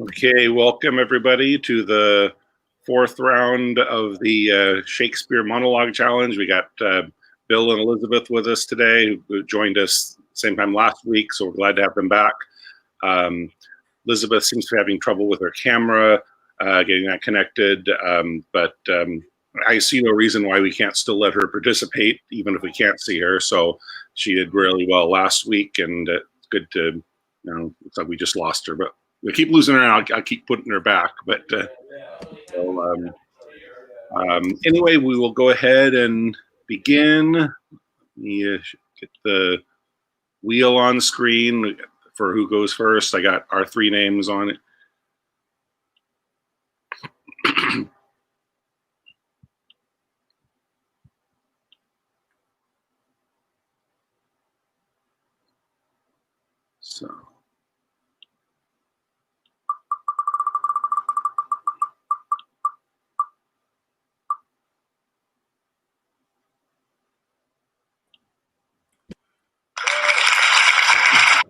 Okay, welcome everybody to the fourth round of the Shakespeare Monologue Challenge. We got Bill and Elizabeth with us today, who joined us same time last week, so we're glad to have them back. Elizabeth seems to be having trouble with her camera, getting that connected, but I see no reason why we can't still let her participate, even if we can't see her. So she did really well last week, and it's good to, looks like we just lost her, but we keep losing her, and I'll keep putting her back. But anyway, we will go ahead and begin. Let me get the wheel on screen for who goes first. I got our three names on it. So.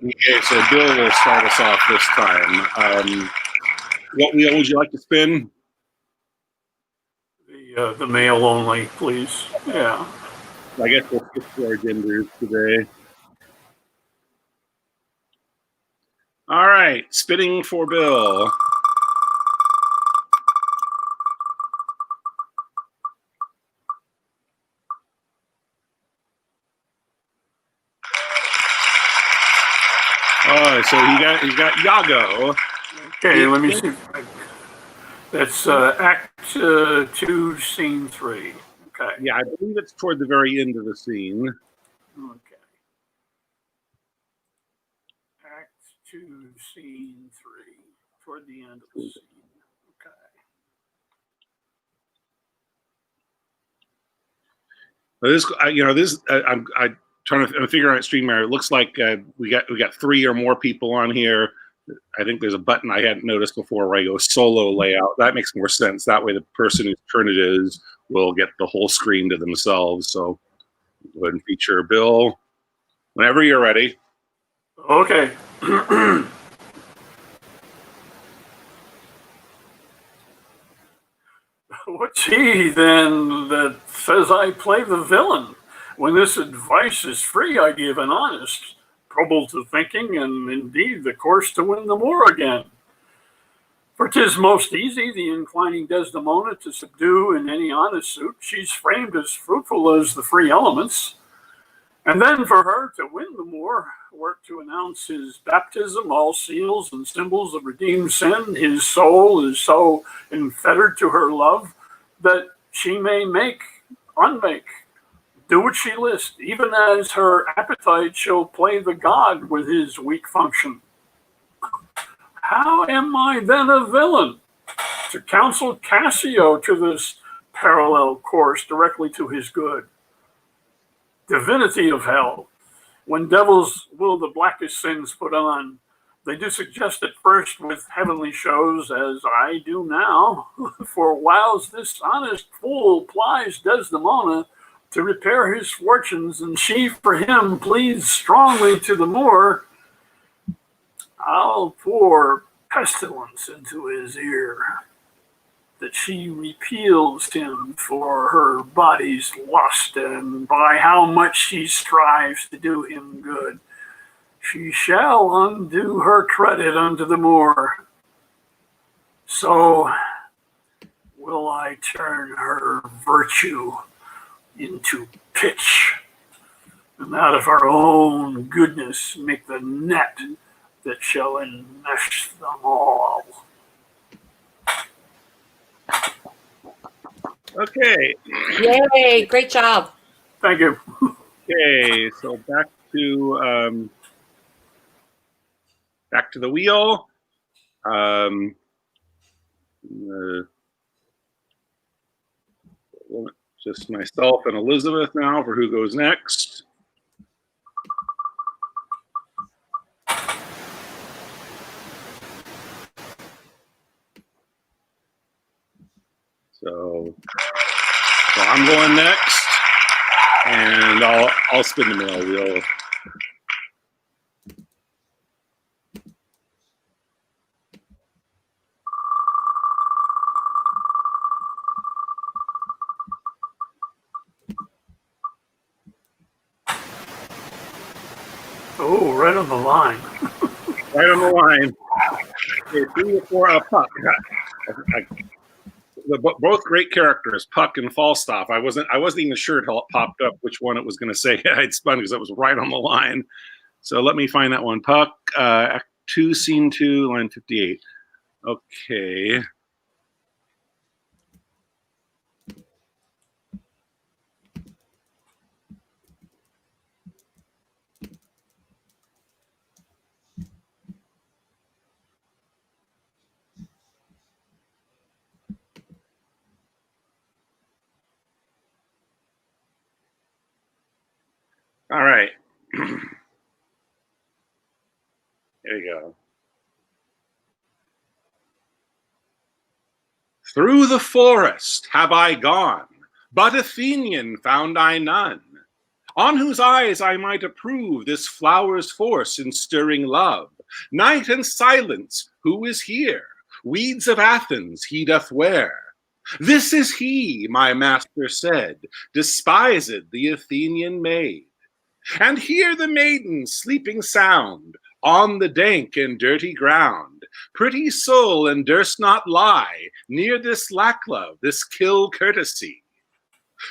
Okay, so Bill will start us off this time. What wheel would you like to spin? The male only, please. Yeah. I guess we'll skip to our genders today. All right, spinning for Bill. Oh, so he's got Iago. Okay, let me see. That's Act 2, Scene 3. Okay. Yeah, I believe it's toward the very end of the scene. Okay. Act 2, Scene 3, toward the end of the scene. Okay. I'm trying to figure out StreamYard. It looks like we got three or more people on here. I think there's a button I hadn't noticed before where I go solo layout. That makes more sense. That way the person whose turn it is will get the whole screen to themselves. So go ahead and feature Bill whenever you're ready. Okay. What's he then that says I play the villain? When this advice is free, I give an honest trouble to thinking, and indeed the course to win the war again. For 'tis most easy the inclining Desdemona to subdue in any honest suit. She's framed as fruitful as the free elements. And then for her to win the Moor, work to announce his baptism, all seals and symbols of redeemed sin. His soul is so enfettered to her love that she may unmake, do what she list, even as her appetite shall play the god with his weak function. How am I then a villain? To counsel Cassio to this parallel course directly to his good. Divinity of hell, when devils will the blackest sins put on, they do suggest at first with heavenly shows, as I do now. For whiles this honest fool plies Desdemona to repair his fortunes, and she for him pleads strongly to the Moor, I'll pour pestilence into his ear, that she repeals him for her body's lust, and by how much she strives to do him good, she shall undo her credit unto the Moor. So will I turn her virtue into pitch, and out of her own goodness make the net that shall enmesh them all. Okay. Yay, great job. Thank you. Okay, so back to the wheel. Just myself and Elizabeth now for who goes next. So I'm going next, and I'll spin the male wheel. right on the line. Right on the line. Okay, 3 or 4, Puck. Both great characters, Puck and Falstaff. I wasn't even sure until it popped up which one it was going to say. I'd spun because it was right on the line. So let me find that one. Puck, Act 2, Scene 2, line 58. Okay. All right. There you go. Through the forest have I gone, but Athenian found I none, on whose eyes I might approve this flower's force in stirring love. Night and silence, who is here? Weeds of Athens he doth wear. This is he, my master said, despised the Athenian maid. And hear the maiden sleeping sound on the dank and dirty ground. Pretty soul, and durst not lie near this lacklove, this kill courtesy.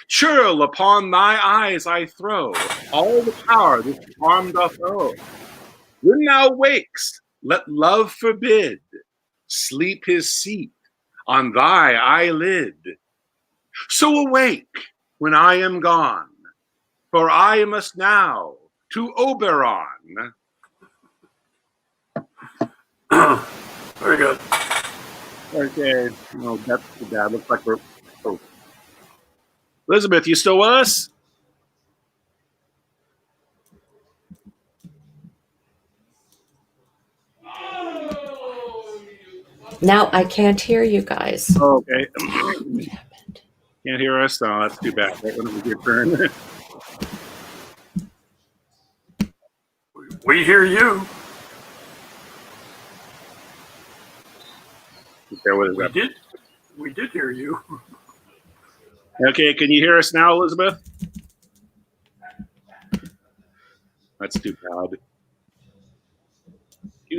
Churl, upon thy eyes I throw all the power this arm doth owe. When thou wakest, let love forbid sleep his seat on thy eyelid. So awake when I am gone, for I must now to Oberon. Very good. Okay, no, that's too bad. Looks like we're. Oh. Elizabeth, you still with us? Now I can't hear you guys. Oh, okay. What happened? Can't hear us? No, that's too bad. Right when it was your turn. We hear you. We did hear you. Okay, can you hear us now, Elizabeth? That's too bad.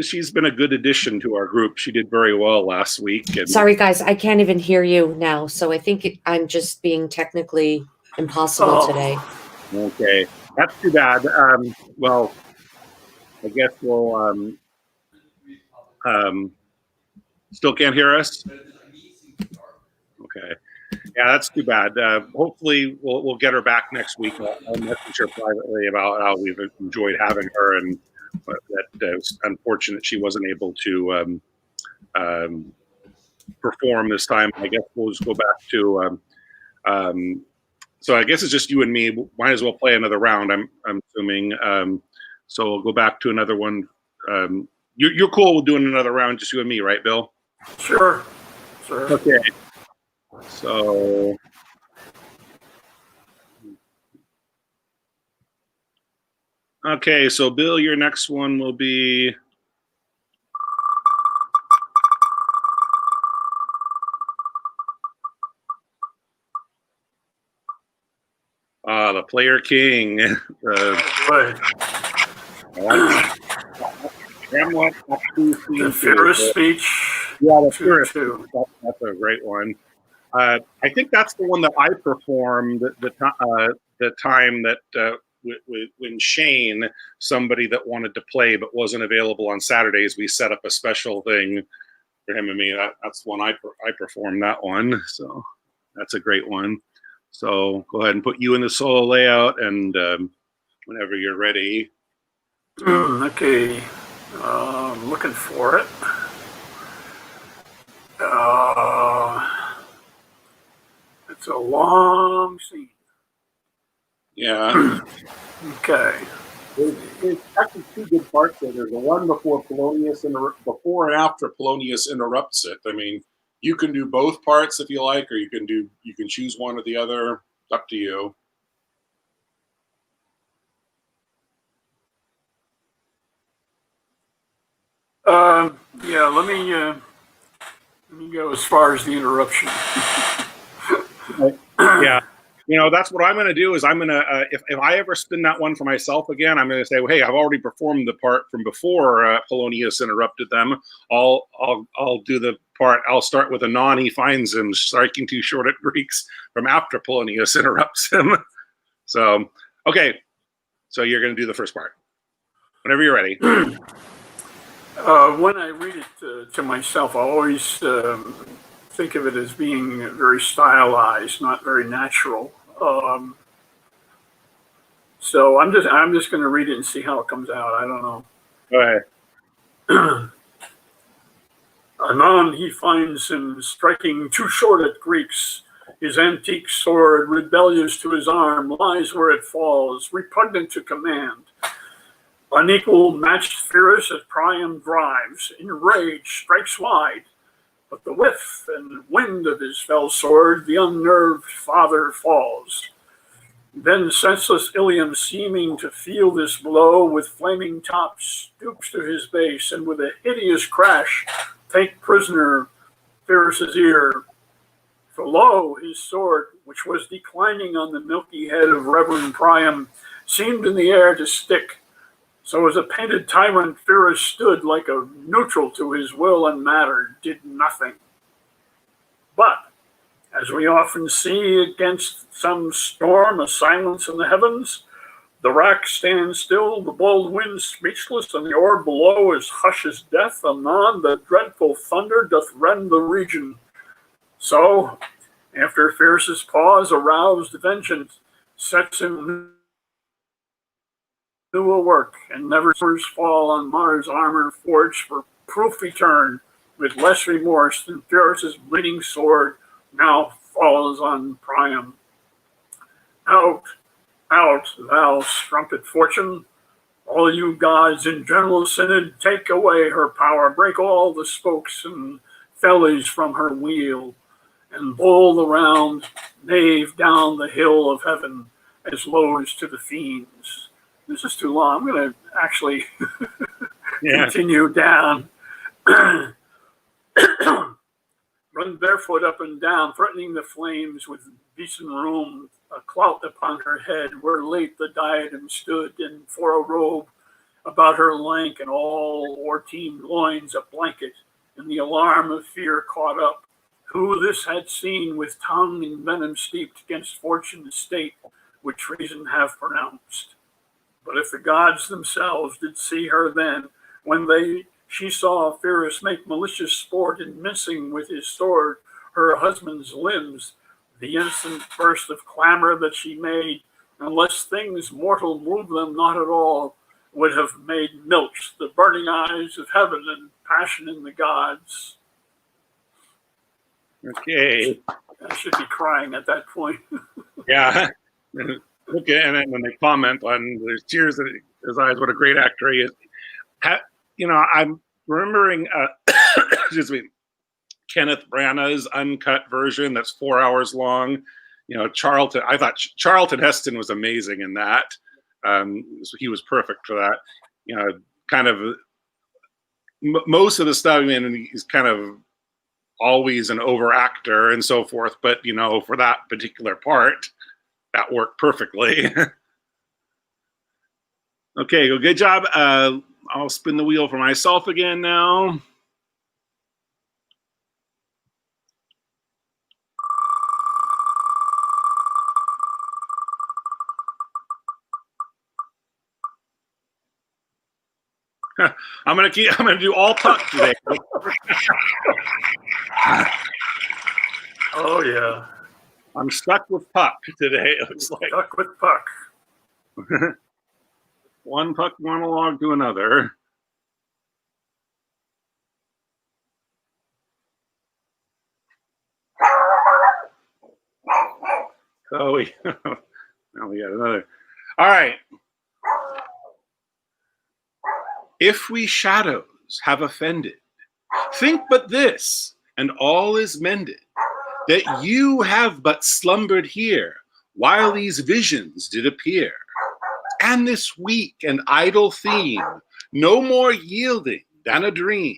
She's been a good addition to our group. She did very well last week. And Sorry, guys, I can't even hear you now. So I think I'm just being technically impossible today. Okay, that's too bad. Well, I guess we'll still can't hear us. Okay, yeah, that's too bad. Hopefully, we'll get her back next week. I'll message her privately about how we've enjoyed having her, and that it's unfortunate she wasn't able to perform this time. I guess we'll just go back to. So I guess it's just you and me. Might as well play another round. I'm assuming. So we'll go back to another one. You're cool with doing another round, just you and me, right, Bill? Sure. Okay. So. Okay, so Bill, your next one will be. The Player King. Right. The Ferris speech. Yeah, the Ferris. That's a great one. I think that's the one that I performed the time that when Shane, somebody that wanted to play but wasn't available on Saturdays, we set up a special thing for him and me. That's the one I performed that one. So that's a great one. So go ahead and put you in the solo layout, and whenever you're ready. Okay, I'm looking for it. It's a long scene. Yeah. Okay. There's actually two good parts there. There's the one before before and after Polonius interrupts it. I mean, you can do both parts if you like, or you can choose one or the other. It's up to you. Yeah, let me go as far as the interruption. Yeah. That's what I'm going to do. Is I'm going to if I ever spin that one for myself again, I'm going to say, well, hey, I've already performed the part from before Polonius interrupted them. I'll do the part. I'll start with Anon. He finds him striking too short at Greeks from after Polonius interrupts him. So okay, so you're going to do the first part whenever you're ready. When I read it to myself, I always think of it as being very stylized, not very natural. So I'm just going to read it and see how it comes out. I don't know. Go ahead. Anon he finds him striking too short at Greeks. His antique sword, rebellious to his arm, lies where it falls, repugnant to command. Unequal matched Pyrrhus at Priam drives, enraged, strikes wide. But the whiff and wind of his fell sword, the unnerved father falls. Then senseless Ilium, seeming to feel this blow, with flaming tops stoops to his base, and with a hideous crash, take prisoner Pyrrhus' ear. For lo, his sword, which was declining on the milky head of Reverend Priam, seemed in the air to stick. So as a painted tyrant, Pyrrhus stood like a neutral to his will and matter, did nothing. But, as we often see against some storm, a silence in the heavens, the rack stands still, the bold wind speechless, and the orb below is hush as death. Anon the dreadful thunder doth rend the region. So, after Pyrrhus' pause, aroused vengeance sets him new a work, and never fall on Mars' armor forged for proof etern, with less remorse than Pyrrhus' bleeding sword now falls on Priam. Out, out, thou strumpet fortune! All you gods in general synod, take away her power, break all the spokes and fellies from her wheel, and bowl the round nave down the hill of heaven as low as to the fiends. This is too long. I'm going to actually continue down. Run barefoot up and down, threatening the flames with beeson room, a clout upon her head, where late the diadem stood, and for a robe about her lank and all war-teamed loins a blanket, and the alarm of fear caught up. Who this had seen with tongue in venom steeped against fortune's state, which reason have pronounced. But if the gods themselves did see her then, when she saw Pyrrhus make malicious sport in mincing with his sword her husband's limbs, the instant burst of clamor that she made, unless things mortal move them not at all, would have made milch the burning eyes of heaven and passion in the gods. Okay. I should be crying at that point. Yeah. Okay, and then when they comment on there's tears in his eyes, what a great actor he is. I'm remembering, excuse me, Kenneth Branagh's uncut version that's 4 hours long. Charlton. I thought Charlton Heston was amazing in that. He was perfect for that. Kind of most of the stuff. I mean, he's kind of always an over actor and so forth, but for that particular part, that worked perfectly. Okay, well, good job. I'll spin the wheel for myself again now. I'm gonna do all Puck today. Oh yeah. I'm stuck with Puck today, it looks like. Stuck with Puck. One Puck monologue to another. Oh, now we got another. All right. If we shadows have offended, think but this, and all is mended, that you have but slumbered here, while these visions did appear. And this weak and idle theme, no more yielding than a dream.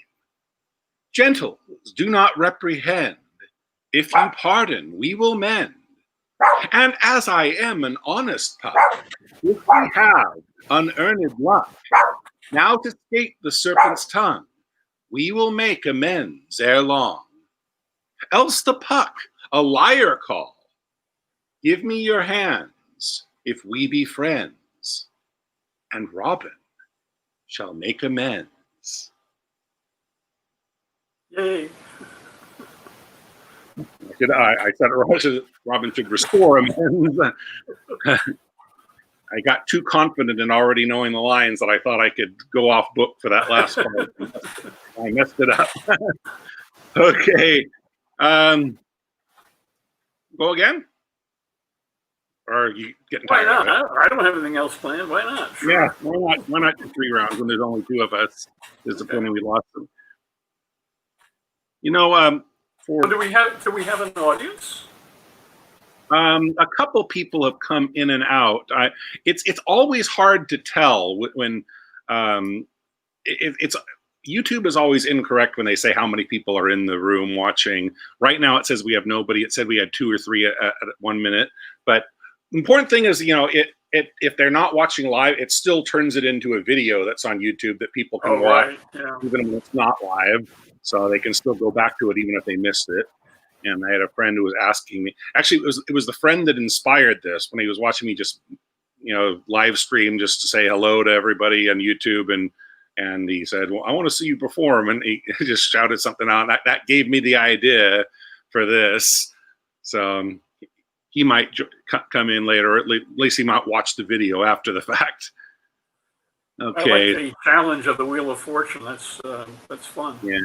Gentles, do not reprehend. If you pardon, we will mend. And as I am an honest pup, if we have unearned luck, now to escape the serpent's tongue, we will make amends ere long. Else the puck a liar call. Give me your hands, if we be friends, and Robin shall make amends. Yay. I said Robin should restore amends. I got too confident in already knowing the lines that I thought I could go off book for that last part. I messed it up. Okay. Go again? Or are you getting Why tired not? of it? I don't have anything else planned. Why not? Sure. Yeah, why not do 3 rounds when there's only 2 of us? Disappointing we lost them. You know, Do we have an audience? a couple people have come in and out. It's always hard to tell when it's YouTube is always incorrect when they say how many people are in the room watching. Right now it says we have nobody. It said we had 2 or 3 at 1 minute. But the important thing is, if they're not watching live, it still turns it into a video that's on YouTube that people can watch, right. Yeah. even when it's not live. So they can still go back to it even if they missed it. And I had a friend who was asking me. Actually, it was the friend that inspired this when he was watching me just, live stream just to say hello to everybody on YouTube, and he said, "Well, I want to see you perform," and he just shouted something out. That gave me the idea for this. So he might come in later, or at least he might watch the video after the fact. Okay. I like the challenge of the Wheel of Fortune. That's fun. Yeah.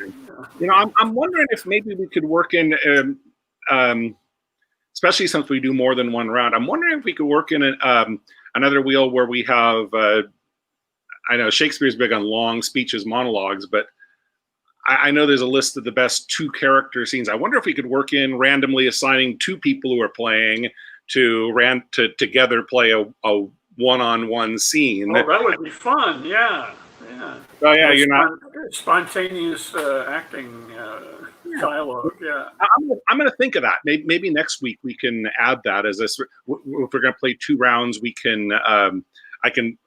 I'm wondering if maybe we could work in, especially since we do more than 1 round. I'm wondering if we could work in another wheel where we have. I know Shakespeare's big on long speeches, monologues, but I know there's a list of the best 2 character scenes. I wonder if we could work in randomly assigning 2 people who are playing to together play a one-on-one scene. Oh, that would be fun. Yeah. Oh yeah, you're not spontaneous acting dialogue. Yeah. I'm going to think of that. Maybe next week we can add that as if we're going to play 2 rounds. We can.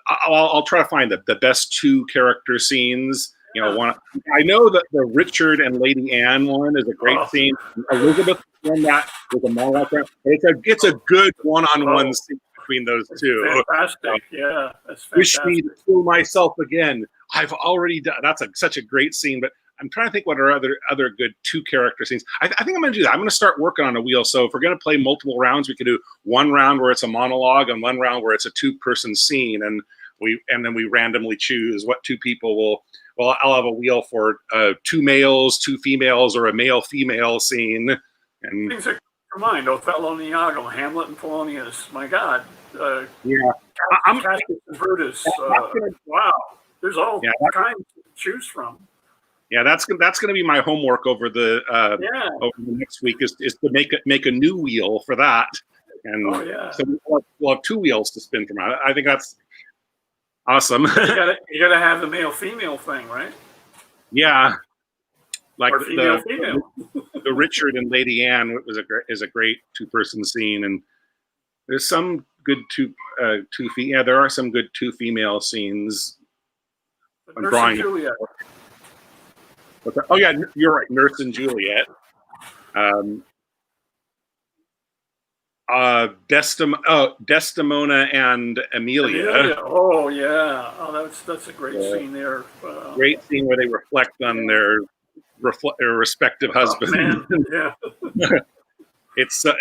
I'll try to find the best 2 character scenes. One. I know that the Richard and Lady Anne one is a great scene. Elizabeth in that with a monologue. It's a good one-on-one scene between those 2. Fantastic. Yeah, that's fantastic. Wish me to kill myself again. I've already done. That's such a great scene. But I'm trying to think what are other good 2 character scenes. I think I'm going to do that. I'm going to start working on a wheel. So if we're going to play multiple rounds, we could do 1 round where it's a monologue and 1 round where it's a 2-person scene, and then we randomly choose what 2 people will. Well, I'll have a wheel for 2 males, 2 females, or a male-female scene. And things that come to mind: Othello and Iago, Hamlet and Polonius. My God. Yeah. Cassius and Brutus. Wow. There's all kinds to choose from. Yeah, that's going to be my homework over the next week is to make a new wheel for that. And so we'll have 2 wheels to spin from. I think that's awesome. You gotta have the male-female thing, right? Yeah, like or female. The Richard and Lady Anne is a great 2-person scene, and there's some good there are some good 2 female scenes. Nurse and Juliet. Oh yeah, you're right. Nurse and Juliet. Desdemona and Amelia. Oh yeah. Oh, that's a great scene there. Great scene where they reflect on their respective husbands. Yeah. It's so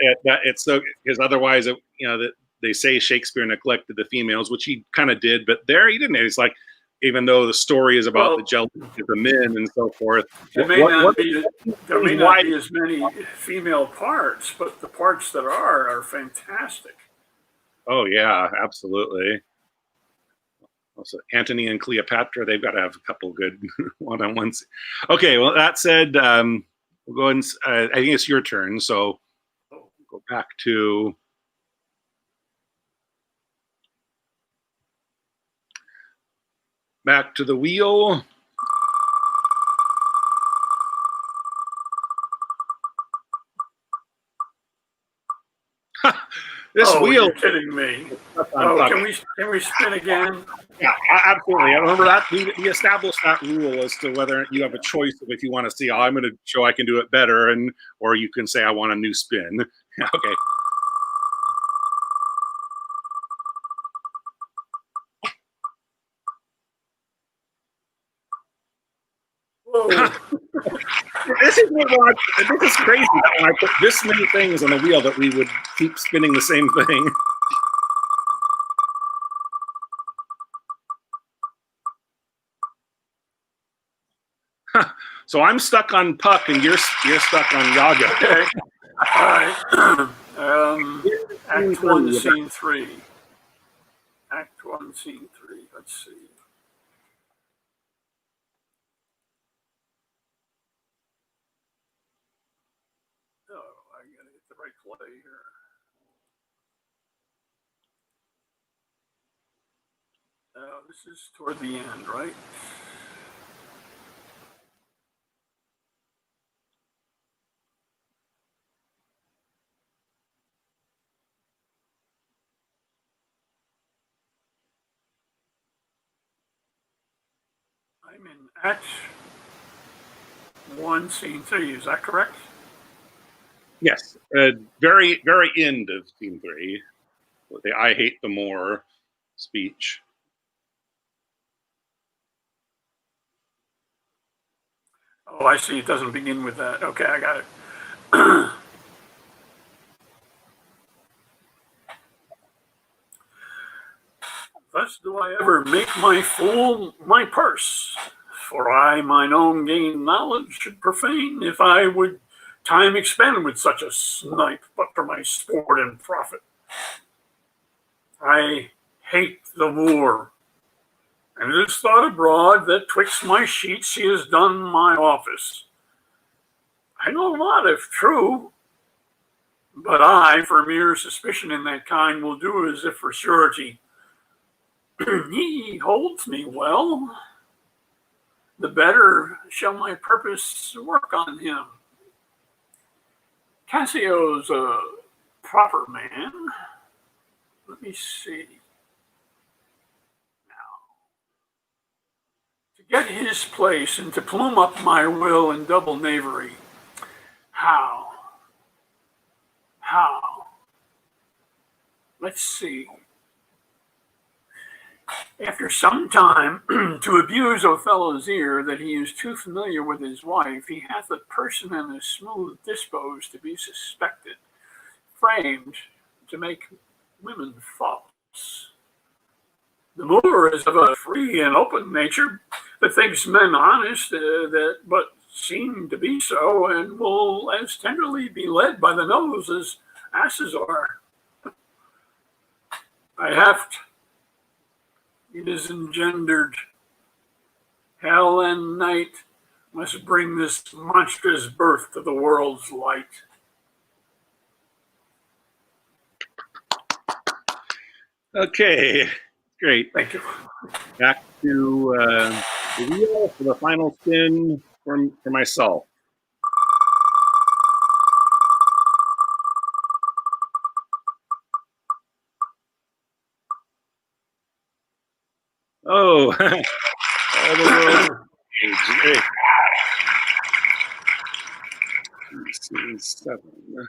because otherwise, that they say Shakespeare neglected the females, which he kind of did, but there he didn't. It's like, even though the story is about the jealousy of the men and so forth, there may not be as many female parts, but the parts that are fantastic. Oh yeah, absolutely. Also, Antony and Cleopatra, they've got to have a couple good one-on-ones. Okay, well, that said, we'll go and I think it's your turn, so go back to the wheel. This Oh, wheel. you're kidding me. On Oh, Puck. can we spin again? Yeah, absolutely. I remember that we established that rule as to whether you have a choice of if you want to see, oh, I'm going to show I can do it better, and or you can say I want a new spin. Okay. Whoa. This is crazy that when I put this many things on the wheel that we would keep spinning the same thing. So I'm stuck on Puck and you're stuck on Yaga. Okay. All right. Act 1, Scene 3. Act 1, Scene 3. Let's see. Oh, I gotta get the right play here. This is toward the end, right? I'm in Act 1, Scene 3. Is that correct? Yes. Very, very end of scene 3. The I hate the more speech. Oh, I see. It doesn't begin with that. Okay, I got it. Thus do I ever make my fool my purse, for I mine own gain knowledge should profane, if I would time expend with such a snipe, but for my sport and profit. I hate the Moor, and it is thought abroad that twixt my sheets he has done my office. I know not if true, but I, for mere suspicion in that kind, will do as if for surety. He holds me well, the better shall my purpose work on him. Cassio's a proper man. Let me see. Now, to get his place and to plume up my will in double knavery. How? How? Let's see. After some time, to abuse Othello's ear that he is too familiar with his wife, he hath a person and a smooth disposed to be suspected, framed to make women false. The Moor is of a free and open nature that thinks men honest, that but seem to be so, and will as tenderly be led by the nose as asses are. I have it is engendered. Hell and night must bring this monstrous birth to the world's light. Okay, great. Thank you. Back to the wheel for the final spin for myself. Oh, all the world. Great. Scene 7.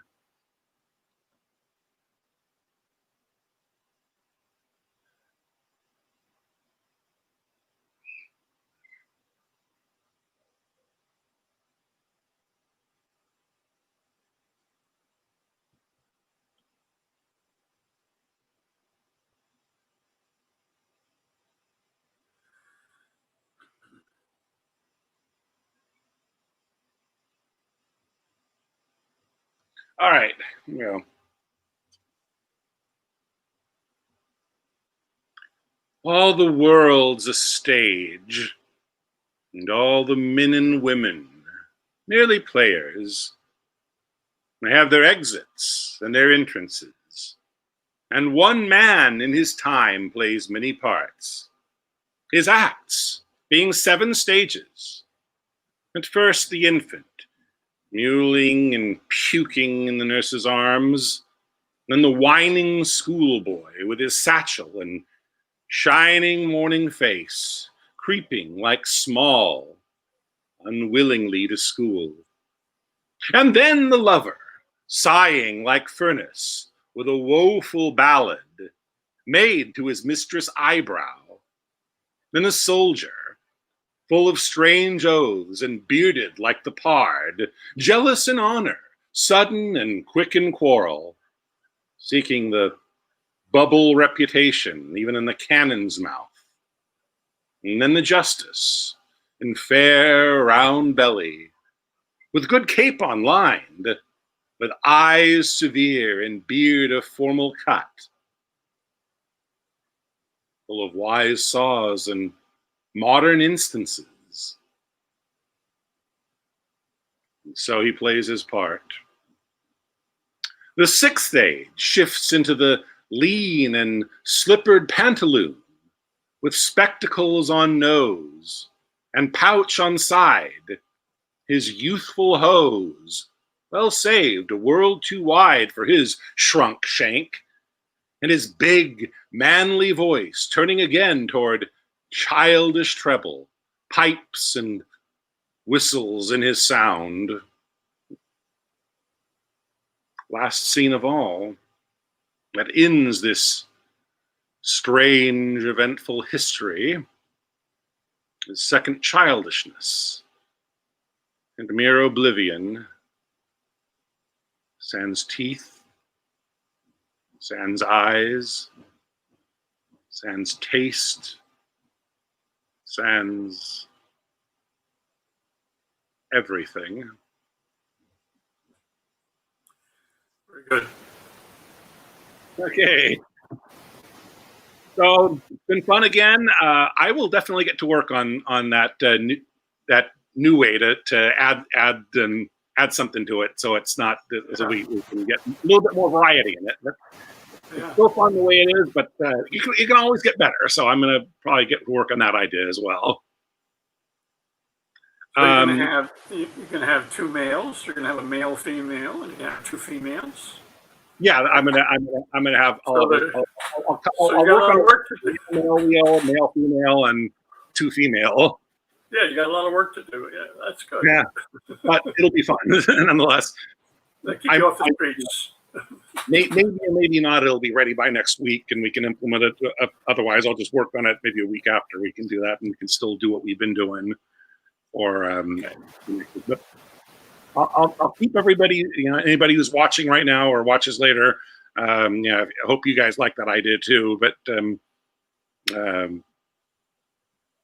All right, you know. All the world's a stage, and all the men and women merely players. They have their exits and their entrances, and one man in his time plays many parts. His acts being 7 stages. At first the infant, mewling and puking in the nurse's arms, Then the whining schoolboy with his satchel and shining morning face, creeping like small, unwillingly to school. And then the lover, sighing like furnace, with a woeful ballad made to his mistress' eyebrow. Then a soldier, full of strange oaths and bearded like the pard, jealous in honor, sudden and quick in quarrel, seeking the bubble reputation even in the cannon's mouth. And then the justice, in fair round belly, with good capon lined, with eyes severe and beard of formal cut, full of wise saws and modern instances. And so he plays his part. The sixth age shifts into the lean and slippered pantaloon, with spectacles on nose and pouch on side, his youthful hose, well saved, a world too wide for his shrunk shank, and his big, manly voice turning again toward childish treble, pipes and whistles in his sound. Last scene of all, that ends this strange, eventful history, is second childishness and mere oblivion, sans teeth, sans eyes, sans taste, sans everything. Very good. Okay. So it's been fun again. I will definitely get to work on that new way to add something to it, so it's not so we can get a little bit more variety in it. But it's still fun the way it is, but you can always get better. So I'm gonna probably get to work on that idea as well. So you're gonna have two males. You're gonna have a male, female, and you're gonna have two females. Yeah, I'm gonna have all of it. I'll work on work on male, female, and two female. Yeah, you got a lot of work to do. Yeah, that's good. Yeah, but it'll be fun nonetheless. That keep you off the streets. Maybe or maybe not. It'll be ready by next week, and we can implement it. Otherwise, I'll just work on it maybe a week after. We can do that, and we can still do what we've been doing. Or but I'll keep everybody, anybody who's watching right now or watches later. I hope you guys like that idea too. But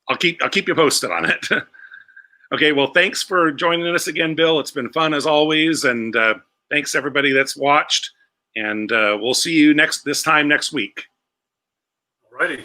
I'll keep you posted on it. Okay, well, thanks for joining us again, Bill. It's been fun as always, and thanks everybody that's watched. And we'll see you this time next week. Alrighty.